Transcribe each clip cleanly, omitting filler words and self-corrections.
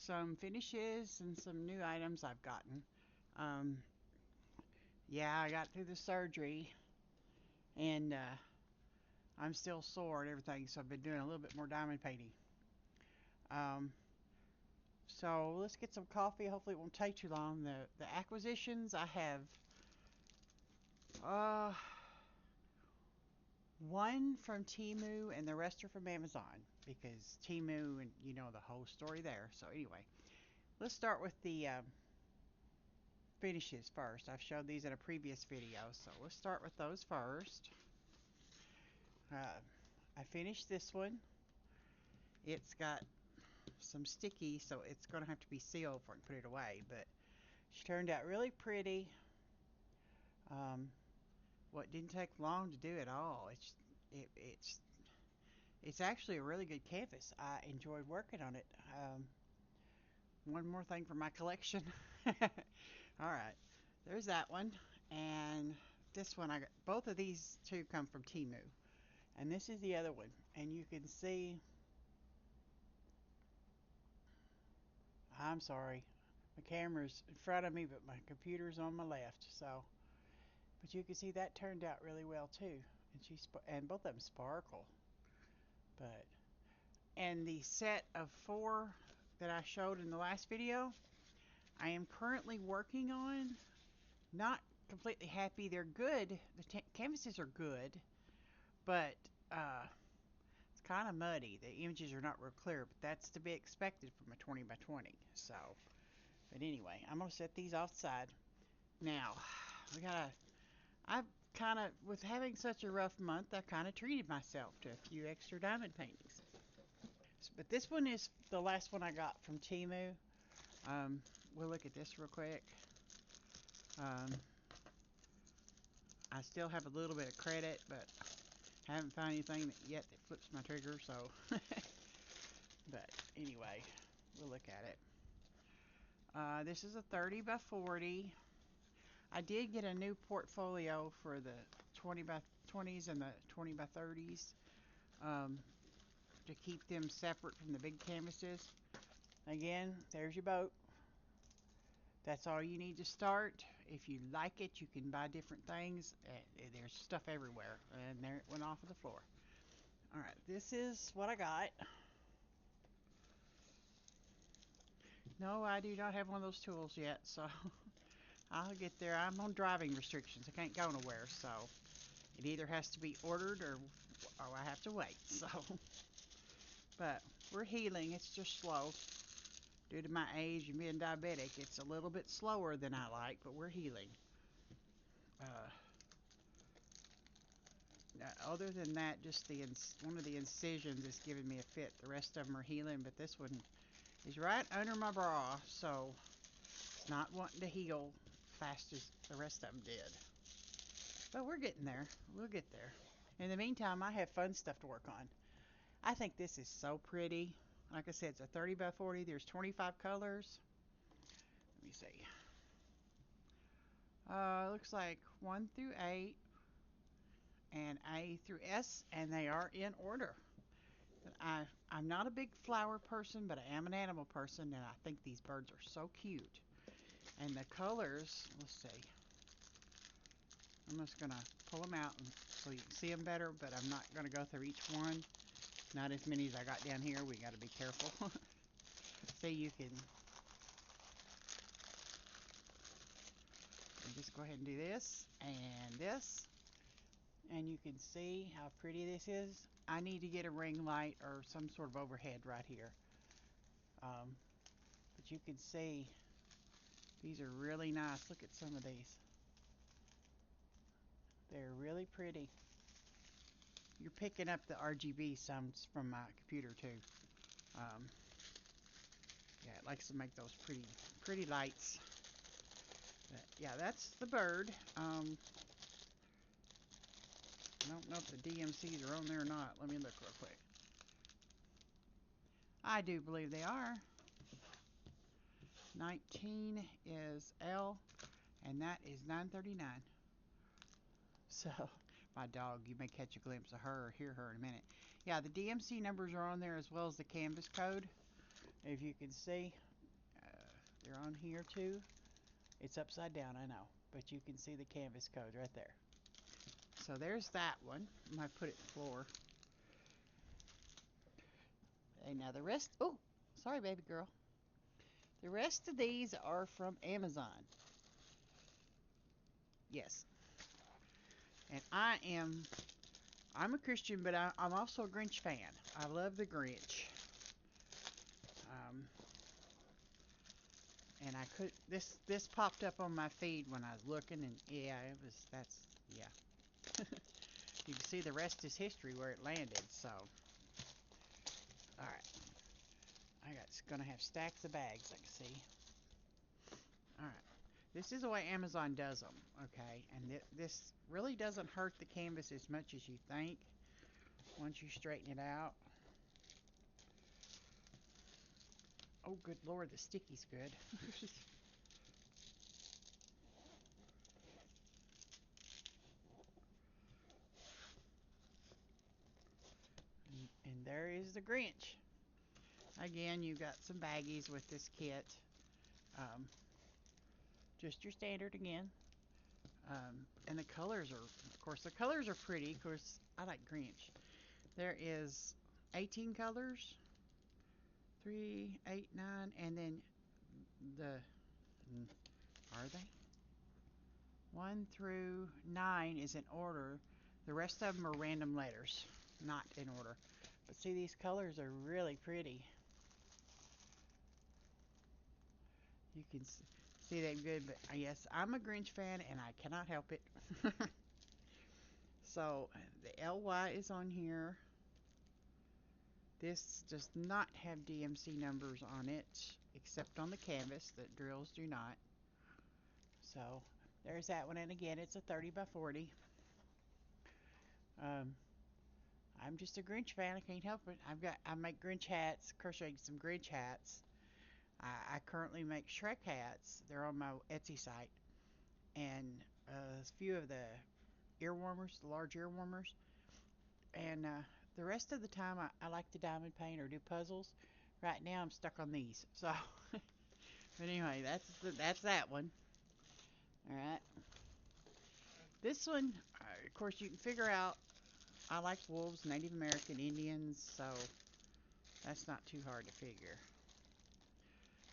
some finishes and some new items I've gotten. Um, yeah, I got through the surgery and I'm still sore and everything, so I've been doing a little bit more diamond painting. Um, so let's get some coffee. Hopefully, it won't take too long. The acquisitions I have uh, one from Temu and the rest are from Amazon because Temu and you know the whole story there. So anyway, let's start with the finishes first. I've showed these in a previous video, so let's start with those first. I finished this one. It's got some sticky, so it's going to have to be sealed before I can put it away, but she turned out really pretty. Um, what didn't take long to do at all. It, it's it's actually a really good canvas. I enjoyed working on it. One more thing for my collection. All right, there's that one, and this one I got. Both of these two come from Temu, and this is the other one. And you can see. I'm sorry, my camera's in front of me, but my computer's on my left. So, but you can see that turned out really well too, and both of them sparkle. But and the set of four that I showed in the last video, I am currently working on. Not completely happy. They're good. The canvases are good, but it's kind of muddy. The images are not real clear, but that's to be expected from a 20 by 20. So, but anyway, I'm gonna set these off the side. Now, we gotta. I've kind of, with having such a rough month, I kind of treated myself to a few extra diamond paintings. But this one is the last one I got from Temu. We'll look at this real quick. Um, I still have a little bit of credit, but haven't found anything yet that flips my trigger, so. But anyway, we'll look at it. This is a 30 by 40. I did get a new portfolio for the 20 by 20s and the 20 by 30s um, to keep them separate from the big canvases. Again, there's your boat. That's all you need to start. If you like it, you can buy different things. There's stuff everywhere. And there it went off of the floor. Alright, this is what I got. No, I do not have one of those tools yet, so I'll get there. I'm on driving restrictions. I can't go nowhere, so it either has to be ordered or I have to wait. So, but we're healing. It's just slow. Due to my age and being diabetic, it's a little bit slower than I like, but we're healing. Uh, Other than that, just one of the incisions is giving me a fit. The rest of them are healing, but this one is right under my bra, so it's not wanting to heal fast as the rest of them did. But we're getting there. We'll get there. In the meantime, I have fun stuff to work on. I think this is so pretty. Like I said, it's a 30 by 40. There's 25 colors. Let me see. Looks like 1 through 8 and A through S, and they are in order. I'm not a big flower person, but I am an animal person, and I think these birds are so cute. And the colors, let's see. I'm just going to pull them out so you can see them better, but I'm not going to go through each one. Not as many as I got down here. We got to be careful. So you can just go ahead and do this and this. And you can see how pretty this is. I need to get a ring light or some sort of overhead right here. But you can see these are really nice. Look at some of these. They're really pretty. You're picking up the RGB sounds from my computer too. Um, yeah, it likes to make those pretty lights. But yeah, that's the bird. I don't know if the DMCs are on there or not. Let me look real quick. I do believe they are. 19 is L, and that is 939. So, my dog, you may catch a glimpse of her or hear her in a minute. Yeah, the DMC numbers are on there as well as the canvas code. If you can see, they're on here too. It's upside down, I know, but you can see the canvas code right there. So there's that one. I might put it in the floor. And now the rest, oh, sorry baby girl. The rest of these are from Amazon. Yes. And I'm a Christian, but I'm also a Grinch fan. I love the Grinch. Um, and I could, this popped up on my feed when I was looking, and yeah, yeah. You can see the rest is history where it landed, so. Alright. It's gonna have stacks of bags, I can see. Alright. This is the way Amazon does them, okay? And this really doesn't hurt the canvas as much as you think once you straighten it out. Oh, good Lord, the sticky's good. And there is the Grinch. Again, you've got some baggies with this kit. Um, just your standard again. And the colors are, of course, the colors are pretty. Of course, I like Grinch. There is 18 colors. 3, 8, 9, and then the, are they? 1 through 9 is in order. The rest of them are random letters, not in order. But see, these colors are really pretty. You can see that good, but yes, I'm a Grinch fan and I cannot help it. So the LY is on here. This does not have DMC numbers on it, except on the canvas. The drills do not. So there's that one, and again, it's a 30 by 40. Um, I'm just a Grinch fan. I can't help it. I make Grinch hats, crocheted some Grinch hats. I currently make Shrek hats. They're on my Etsy site, and a few of the ear warmers, the large ear warmers. And the rest of the time, I like to diamond paint or do puzzles. Right now, I'm stuck on these. So, but anyway, that's that one. All right. This one, of course, you can figure out. I like wolves, Native American Indians, so that's not too hard to figure.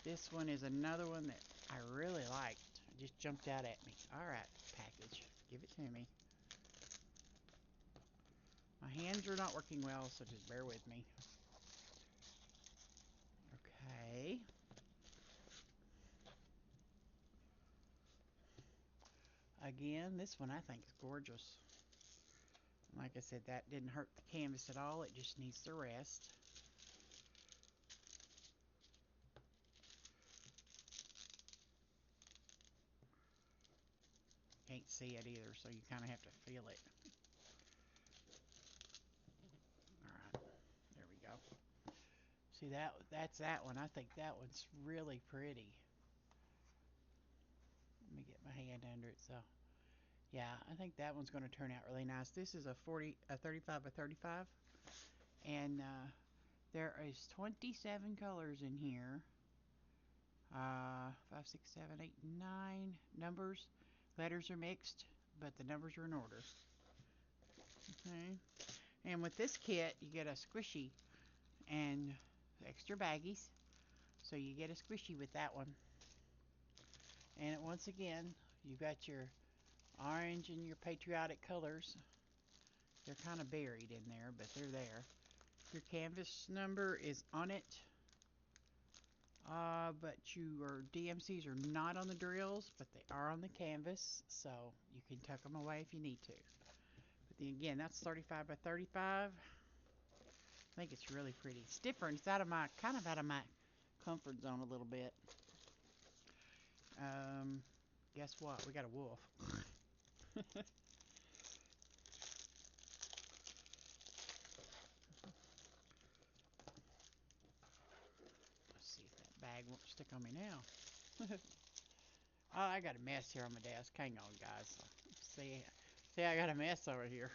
This one is another one that I really liked. It just jumped out at me. All right, package, give it to me. My hands are not working well, so just bear with me. Okay. Again, this one I think is gorgeous. Like I said, that didn't hurt the canvas at all. It just needs to rest. Can't see it either, so you kind of have to feel it. All right, there we go. See, that's that one. I think that one's really pretty. Let me get my hand under it. So, yeah, I think that one's going to turn out really nice. This is a 35 by 35, and there is 27 colors in here. 5, 6, 7, 8, 9 numbers. Letters are mixed, but the numbers are in order. Okay. And with this kit, you get a squishy and extra baggies. So you get a squishy with that one. And once again, you've got your orange and your patriotic colors. They're kind of buried in there, but they're there. Your canvas number is on it. But your DMCs are not on the drills, but they are on the canvas, so you can tuck them away if you need to. But then again, that's 35 by 35. I think it's really pretty. It's different. It's kind of out of my comfort zone a little bit. Guess what? We got a wolf. Let's see if that bag won't stick on me now. Oh, I got a mess here on my desk. Hang on, guys. See, I got a mess over here.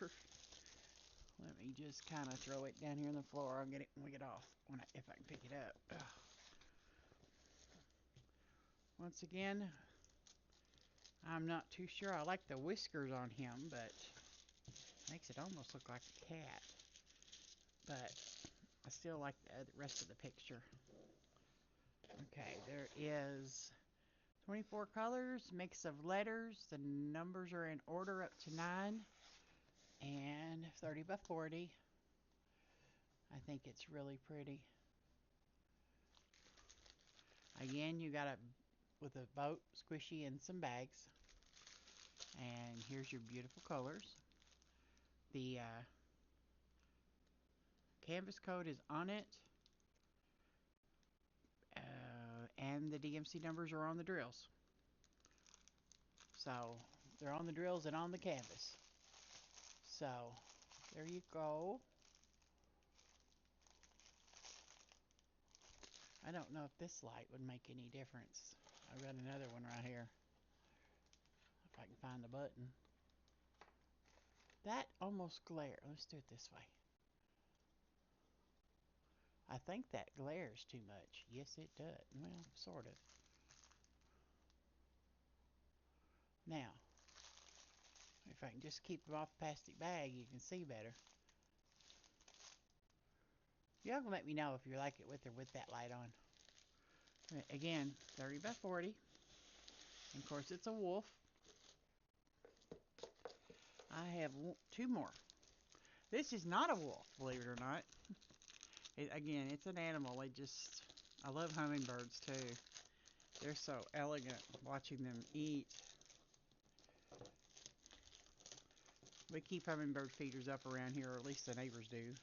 Let me just kind of throw it down here on the floor. I'll get it when we get off, if I can pick it up. Ugh. Once again, I'm not too sure. I like the whiskers on him, but makes it almost look like a cat. But I still like the rest of the picture. Okay, there is 24 colors, mix of letters. The numbers are in order up to 9 and 30 by 40. I think it's really pretty. Again, you got it with a boat, squishy, and some bags. And here's your beautiful colors. The canvas code is on it. And the DMC numbers are on the drills. So they're on the drills and on the canvas. So there you go. I don't know if this light would make any difference. I've got another one right here. If I can find the button. That almost glare. Let's do it this way. I think that glares too much. Yes, it does. Well, sort of. Now, if I can just keep them off the plastic bag, you can see better. Y'all can let me know if you like it with or with that light on. Again, 30 by 40. And of course, it's a wolf. I have 2 more. This is not a wolf, believe it or not. Again, it's an animal. I love hummingbirds too. They're so elegant watching them eat. We keep hummingbird feeders up around here, or at least the neighbors do.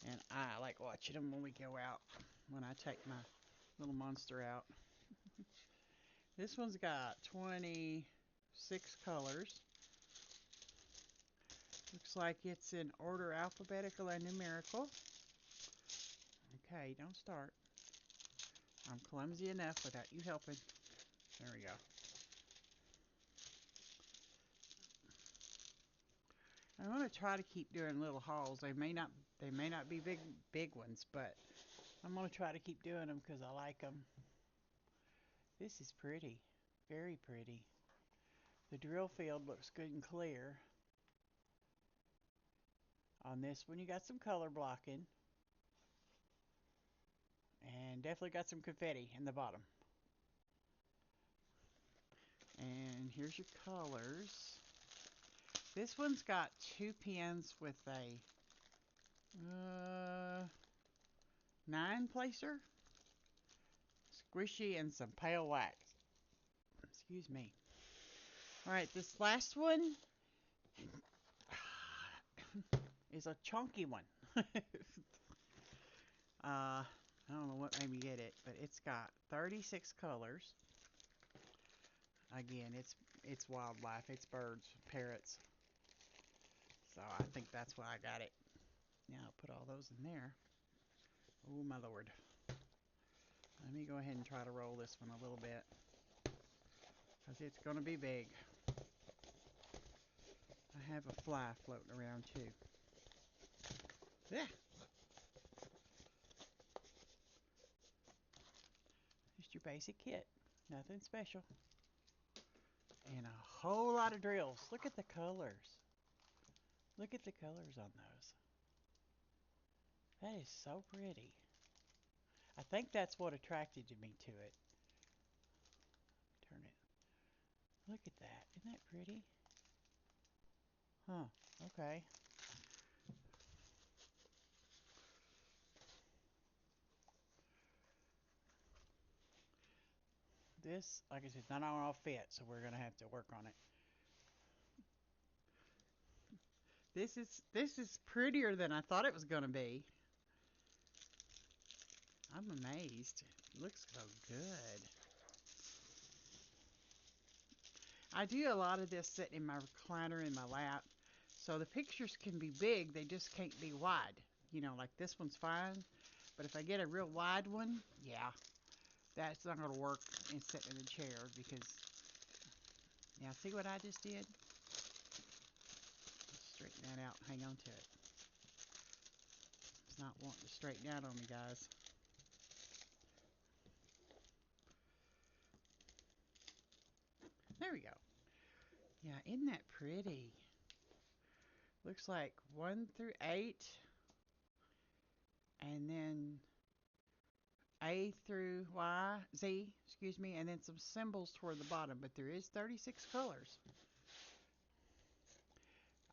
And I like watching them when we go out, when I take my little monster out. This one's got 26 colors. Looks like it's in order alphabetical and numerical. Okay, don't start. I'm clumsy enough without you helping. There we go. I'm going to try to keep doing little hauls. They may not be big ones, but I'm going to try to keep doing them because I like them. This is pretty. Very pretty. The drill field looks good and clear. On this one, you got some color blocking. And definitely got some confetti in the bottom. And here's your colors. This one's got 2 pins with a 9 placer, squishy, and some pale wax. Excuse me. Alright, this last one is a chunky one. I don't know what made me get it, but it's got 36 colors. Again, it's wildlife. It's birds, parrots. So I think that's why I got it. Now I'll put all those in there. Oh my lord. Let me go ahead and try to roll this one a little bit, because it's going to be big. I have a fly floating around too. Yeah. Just your basic kit. Nothing special. And a whole lot of drills. Look at the colors. Look at the colors on those. That is so pretty. I think that's what attracted me to it. Turn it. Look at that. Isn't that pretty? Huh. Okay. This, like I said, not all fit, so we're gonna have to work on it. This is prettier than I thought it was gonna be. I'm amazed. It looks so good. I do a lot of this sitting in my recliner in my lap, so the pictures can be big, they just can't be wide. You know, like this one's fine, but if I get a real wide one, yeah, that's not going to work in sitting in the chair because, now see what I just did? Let's straighten that out, hang on to it. It's not wanting to straighten out on me, guys. There we go. Yeah, isn't that pretty? Looks like 1 through 8, and then A through Y, Z, excuse me, and then some symbols toward the bottom, but there is 36 colors.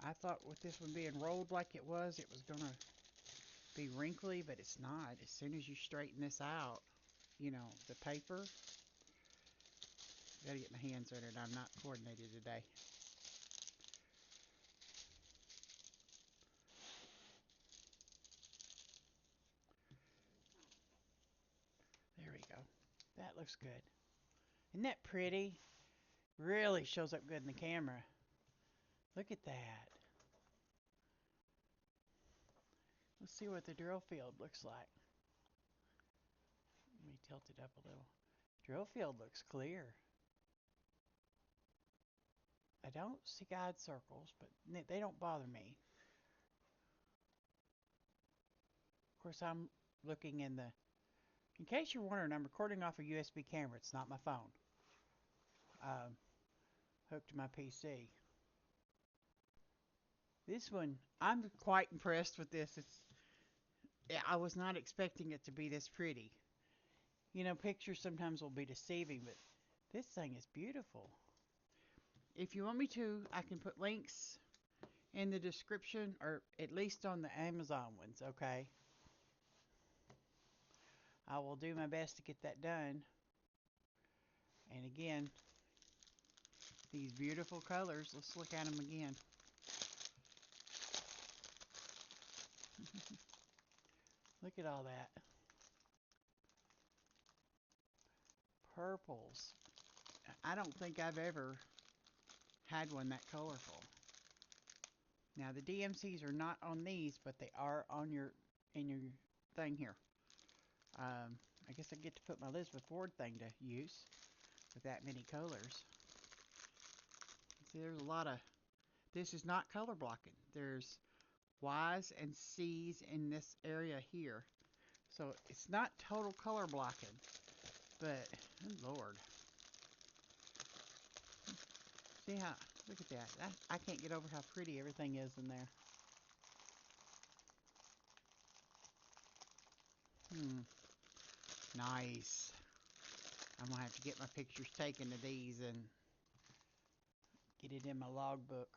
I thought with this one being rolled like it was going to be wrinkly, but it's not. As soon as you straighten this out, the paper, gotta get my hands on it. I'm not coordinated today. There we go. That looks good. Isn't that pretty? Really shows up good in the camera. Look at that. Let's see what the drill field looks like. Let me tilt it up a little. Drill field looks clear. I don't see guide circles, but they don't bother me. Of course, I'm looking in case you're wondering, I'm recording off a USB camera. It's not my phone. Hooked to my PC. This one, I'm quite impressed with this. I was not expecting it to be this pretty. Pictures sometimes will be deceiving, but this thing is beautiful. If you want me to, I can put links in the description, or at least on the Amazon ones, okay? I will do my best to get that done. And again, these beautiful colors. Let's look at them again. Look at all that. Purples. I don't think I've ever had one that colorful. Now the DMCs are not on these, but they are on in your thing here. I guess I get to put my Elizabeth Ward thing to use with that many colors. See, there's a lot of. This is not color blocking. There's Y's and C's in this area here, so it's not total color blocking. But oh Lord, see how? Look at that. I can't get over how pretty everything is in there. Nice. I'm gonna have to get my pictures taken of these and get it in my logbook.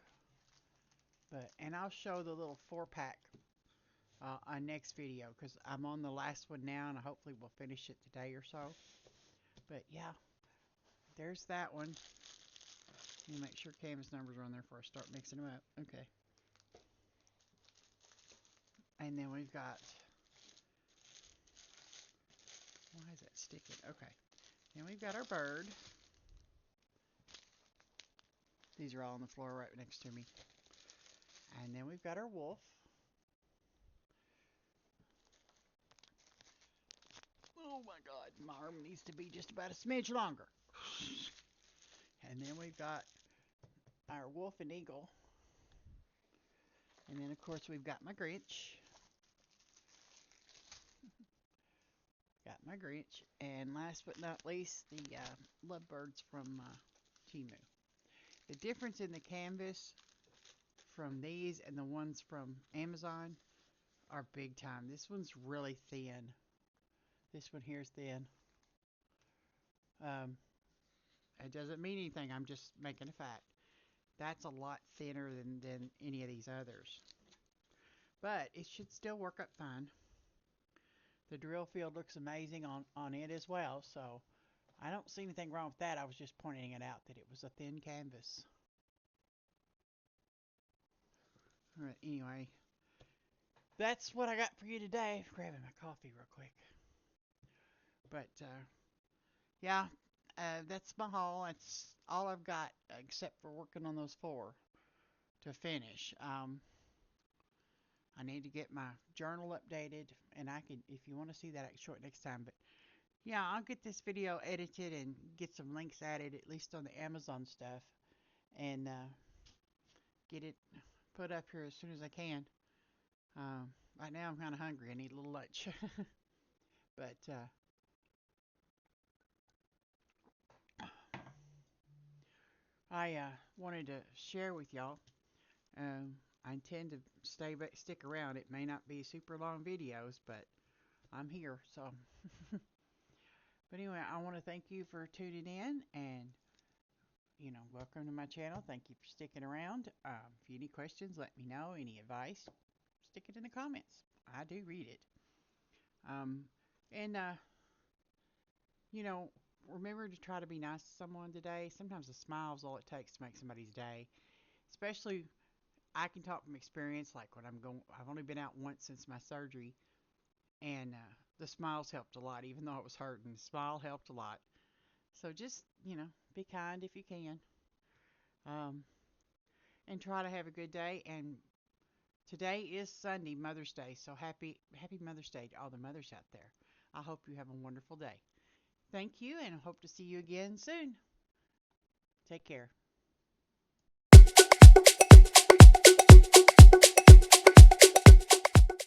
And I'll show the little 4-pack on next video, because I'm on the last one now, and hopefully we'll finish it today or so. But yeah, there's that one. Let me make sure canvas numbers are on there before I start mixing them up. Okay. And then we've got. Why is that sticking? Okay. Then we've got our bird. These are all on the floor right next to me. And then we've got our wolf. Oh my God, my arm needs to be just about a smidge longer. And then we've got our wolf and eagle. And then of course we've got my Grinch. Got my Grinch. And last but not least, the lovebirds from Temu. The difference in the canvas from these and the ones from Amazon are big time. This one's really thin. This one here's thin. It doesn't mean anything. I'm just making a fact. That's a lot thinner than any of these others. But it should still work up fine. The drill field looks amazing on it as well. So I don't see anything wrong with that. I was just pointing it out that it was a thin canvas. All right, anyway. That's what I got for you today. Grabbing my coffee real quick. But yeah, that's my haul. That's all I've got except for working on those 4 to finish. I need to get my journal updated, and I can, if you want to see that, I can show it next time. But yeah, I'll get this video edited and get some links added, at least on the Amazon stuff, and get it put up here as soon as I can. Right now I'm kind of hungry. I need a little lunch. But I wanted to share with y'all. I intend to stick around. It may not be super long videos, but I'm here. So, but anyway, I want to thank you for tuning in and welcome to my channel. Thank you for sticking around. If you have any questions, let me know. Any advice, stick it in the comments. I do read it. Um, and you know, remember to try to be nice to someone today. Sometimes a smile is all it takes to make somebody's day. Especially, I can talk from experience. Like when I've only been out once since my surgery, and the smiles helped a lot. Even though it was hurting, the smile helped a lot. So just be kind if you can, um, and try to have a good day. And today is Sunday, Mother's Day. So happy Mother's Day to all the mothers out there. I hope you have a wonderful day. Thank you, and I hope to see you again soon. Take care.